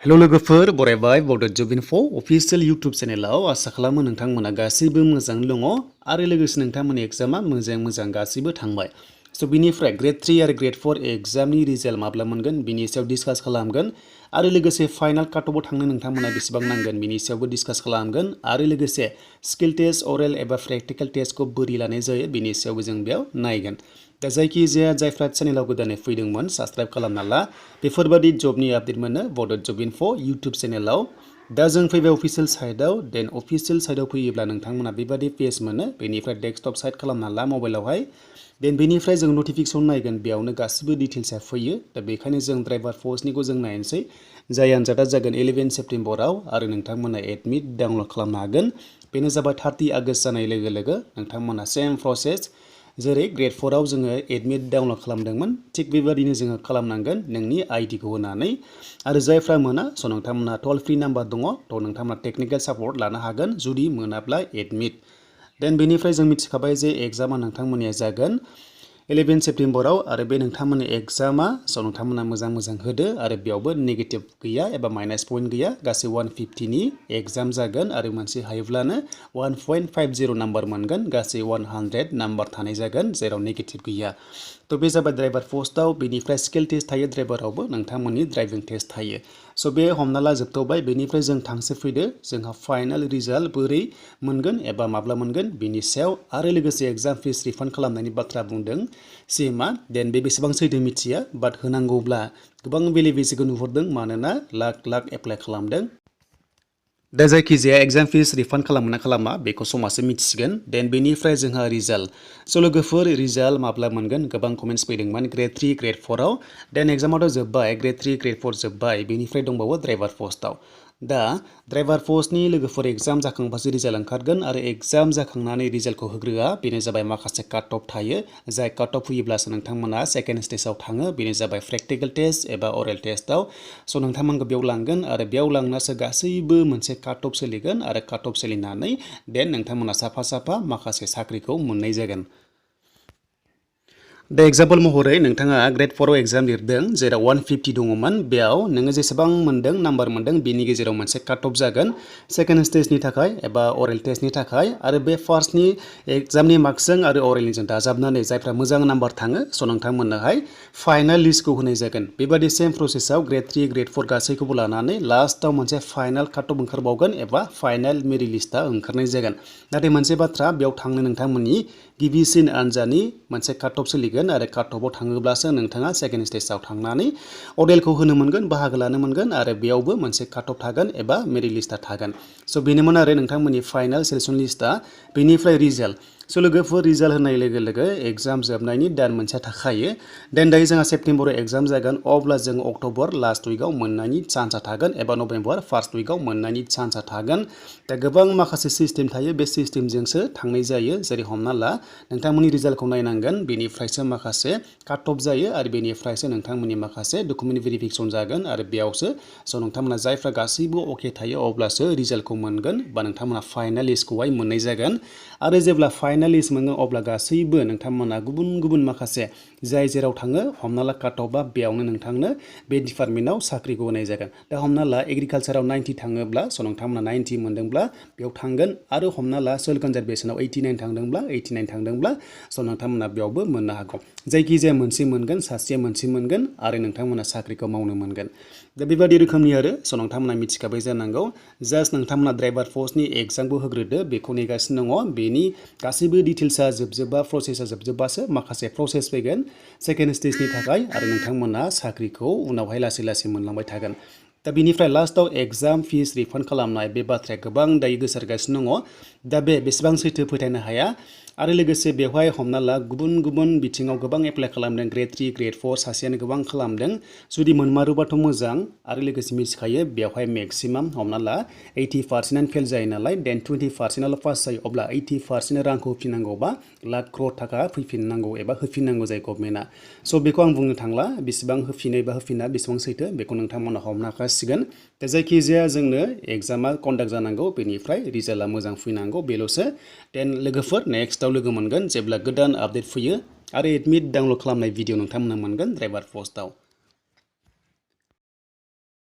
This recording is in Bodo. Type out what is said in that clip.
हेलो लोगोफोर बरायबाय बड Gr.4 अफिशियेल यूट्यूब चेनेलाव आसा खालामो नोंथांमोना गासैबो मोजां दङ आरो लोगोसे नोंथांमोननि एग्जामा मोजां गासैबो थांबाय स' बिनिफ्राय Gr.3 आरो Gr.4 एग्जामनि रिजाल्ट माब्ला मोनगोन बिनि सायाव डिसकास खालामगोन आरो लोगोसे फाइनाल काटअफआव थांनो नोंथांमोना बेसेबां नांगोन बिनि सायावबो डिसकास खालामगोन आरो लोगोसे स्किल टेस्ट अरेल एबा प्रेक्टिकल टेस्टखौ बोरै लानाय जायो बिनि सायावबो जों बेयाव नायगोन दा जायखिजाया जायफ्रा चेनेलाव गोदानै फैदोंमोन साबस्क्राइब खालामना ला बेफोरबादि जबनि आपडेट मोनो बड Gr.4 यूट्यूब चेनेलाव दा जों फैबाय अफिशियेल साइटआव देन अफिशियेल साइटआव फैयोब्ला नोंथांमोना बेबादि पेज मोनो बेनिफ्राय डेस्कटप साइट खालामना ला मबाइलावहाय देन बेनिफ्राय जों नटिफिकेसन नायगोन बेयावनो गासिबो डिटेल्सआ फैयो दा बेखायनो जों ड्राइभार पस्टनिखौ जों नायनोसै जाय आनजादा जागोन 11 सेप्टेम्बराव आरो नोंथांमोना एडमिट डाउनलड खालामनो हागोन बेनो जाबाय 30 आगस्ट जानाय लोगो लोगो नोंथांमोना सेम प्रसेस जेरै Gr.4 आव जोङो एडमिट डाउनलड खालामदोंमोन थिग बेबादिनो जोङो खालामनांगोन नोंनि आइडिखौ होनानै आरो जायफ्रा मोना स' नोंथांमोना टल फ्रि नाम्बार दङ थ' नोंथांमोना टेकनिकेल सापर्ट लानो हागोन जुदि मोनाब्ला एडमिट देन बेनिफ्राय जों मिथिखाबाय जे एग्जामा नोंथांमोननिया जागोन 11 सेप्टेम्बराव आरो बे नोंथांमोननि एग्जामा स' नोंथांमोना मोजां होदो आरो बेयावबो नेगेटिभ गैया एबा माइनास पइन्ट गैया गासै 150 नि एग्जाम जागोन आरो मोनसे हायोब्लानो 1.50 नाम्बार मोनगोन गासै 100 नाम्बार थानाय जागोन जेराव नेगेटिभ गैया थ' बे जाबाय ड्राइभार पस्टआव बेनिफ्राय स्किल टेस्ट थायो ड्राइभारावबो नोंथांमोननि ड्राइभिं टेस्ट थायो स' बे हमना ला जोबथ'बाय बेनिफ्राय जों थांसो फैदो जोंहा फाइनाल रिजाल्ट बोरै मोनगोन एबा माब्ला मोनगोन बिनि सायाव आरो लोगोसे एग्जाम फिस रिफान्ड खालामनायनि बाथ्रा बुंदों सिमा देन बे बेसेबां सैथो मिथिया बाट होनांगौब्ला गोबां बेले बेजेखौ नुहुरदों मानोना लाख एप्लाइ खालामदों दा जायखिजाया एग्जाम फिस रिफान्ड खालामो ना खालामा बेखौ समासो मिथिसिगोन देन बेनिफ्राय जोंहा रिजाल्ट स' लोगोफोर रिजाल्ट माब्ला मोनगोन गोबां कमेन्ट्स फैदोंमोन Gr.3 Gr.4 आव देन एग्जामाथ' जोब्बाय Gr.3 Gr.4 जोब्बाय बेनिफ्राय दंबावो ड्राइभार पस्टआव दा ड्राइभार पस्टनि लोगोफोर एग्जाम जाखांबासो रिजाल्ट ओंखारगोन आरो एग्जाम जाखांनानै रिजाल्टखौ होग्रोआ बेनो जाबाय माखासे काट अफ थायो जाय काट अफ फैयोब्लासो नोंथांमोना सेकेन्ड स्टेजाव थाङो बेनो जाबाय प्रेक्टिकल टेस्ट एबा अरेल टेस्टआव स' नोंथांमोनखौ बेयाव लांगोन आरो बेयाव लांनासो गासैबो मोनसे काट अफ सोलिगोन आरो काट अफ सोलिनानै देन नोंथांमोना साफा माखासे साख्रिखौ मोननाय जागोन दा एग्जाम्पल महरै नोंथाङा Gr.4 आव एग्जाम लिरदों जेराव 150 दङमोन बेयाव नोङो जेसेबां मोनदों नाम्बार मोनदों बेनि गेजेराव मोनसे काट अफ जागोन सेकेन्ड स्टेजनि थाखाय एबा अरेल टेस्टनि थाखाय आरो बे फार्स्टनि एग्जामनि मार्कसजों आरो अरेलनिजों दाजाबनानै जायफ्रा मोजां नाम्बार थाङो स' नोंथांमोननोहाय फाइनाल लिस्टखौ होनाय जागोन बेबादि सेम प्रसेसआव Gr.3 Gr.4 गासैखौबो लानानै लास्टआव मोनसे फाइनाल काट अफ ओंखारबावगोन एबा फाइनाल मेरिट लिस्टआ ओंखारनाय जागोन नाथाय मोनसे बाथ्रा बेयाव थांनो नोंथांमोननि गिबिसिन आनजादनि मोनसे काट अफ सोलिगोन आरो काट अफआव थाङोब्लासो नोंथाङा सेकेन्ड स्टेजाव थांनानै अरेलखौ होनो मोनगोन बाहागो लानो मोनगोन आरो बेयावबो मोनसे काट अफ थागोन एबा मेरिट लिस्टआ थागोन स' बेनोमोन आरो नोंथांमोननि फाइनाल सेलेक्सन लिस्टआ बेनिफ्राय रिजाल्ट स' लोगोफोर रिजाल्ट होनाय लोगो लोगो एग्जाम जोबनायनि दान मोनसेया थाखायो देन दायो जोंहा सेप्तेम्बराव एग्जाम जागोन अब्ला जों अक्ट'बर लास्ट उइकआव मोननायनि चान्सआ थागोन एबा नभेम्बर फार्स्ट उइकआव मोननायनि चान्सआ थागोन दा गोबां माखासे सिस्टेम थायो बे सिस्टेमजोंसो थांनाय जायो जेरै हमना ला नोंथांमोननि रिजाल्टखौ नायनांगोन बेनिफ्रायसो माखासे काट अफ जायो आरो बेनिफ्रायसो नोंथांमोननि माखासे डकुमेन्ट भेरिफिकेसन जागोन आरो बेयावसो स' नोंथांमोना जायफ्रा गासैबो अके थायो अब्लासो रिजाल्टखौ मोनगोन बा नोंथांमोना फाइनाल लिस्टखौहाय मोननाय जागोन आरो जेब्ला फाइनाल लिस्ट मोनो अब्ला गासैबो नोंथांमोना गुबुन माखासे जाय जेराव थाङो हमना ला काट अफआ बेयावनो नोंथांनो बे डिपार्टमेन्टआव साख्रिखौ होनाय जागोन दा हमना ला एग्रिकालसाराव 90 थाङोब्ला स' नोंथांमोना 90 मोनदोंब्ला बेयाव थांगोन आरो हमना ला सयल कनजारभेसनाव 89 थांदोंब्ला स' नोंथांमोना बेयावबो मोननो हागौ जायखिजाया मोनसे मोनगोन सासेया मोनसे मोनगोन आरो नोंथांमोना साख्रिखौ मावनो मोनगोन दा बेबादि रोखोमनि आरो स' नोंथांमोना मिथिखाबाय जानांगौ जास्ट नोंथांमोना ड्राइभार पस्टनि एग्जामबो होग्रोदो बेखौ नेगासिनो दङ बेनि गासैबो डिटेल्सआ जोबजोबा प्रसेसआ जोबजोबबासो माखासे प्रसेस फैगोन सेकेन्ड स्टेजनि थाखाय आरो नोंथांमोना साख्रिखौ उनावहाय लासै मोनलांबाय थागोन दा बेनिफ्राय लास्टआव एग्जाम फिस रिफान्ड खालामनाय बे बाथ्राया गोबां दायो गोसारगासिनो दङ दा बे बेसेबां सैथो फोथायनो हाया आरो लोगोसे बेवहाय हमना ला गुबुन बिथिङाव गोबां एप्लाइ खालामदों Gr.3 Gr.4 सासेयानो गोबां खालामदों जुदि मोनमारोबाथ' मोजां आरो लोगोसे मिथिखायो बेवहाय मेक्सिमाम हमना ला 80% फेल जायो नालाय देन 20%आल' पास जायो अब्ला 80% रांखौ होफिननांगौबा लाख थाखा फैफिननांगौ एबा होफिननांगौ जायो गभर्नमेन्टआ स' बेखौ आं बुंनो थांला बेसेबां होफिनो एबा होफिना बेसेबां सैथो बेखौ नोंथांमोना हमनो हाखासिगोन दा जायखिजाया जोंनो एग्जामा कन्डाक्ट जानांगौ बेनिफ्राय रिजाल्टआ मोजां फैनांगौ बेल'सो देन लोगोफोर नेक्स्टआव लोगो मोनगोन जेब्ला गोदान आपडेट फैयो आरो एडमिट डाउनलड खालामनाय भिडिअ नोंथांमोना मोनगोन ड्राइभार पस्टआव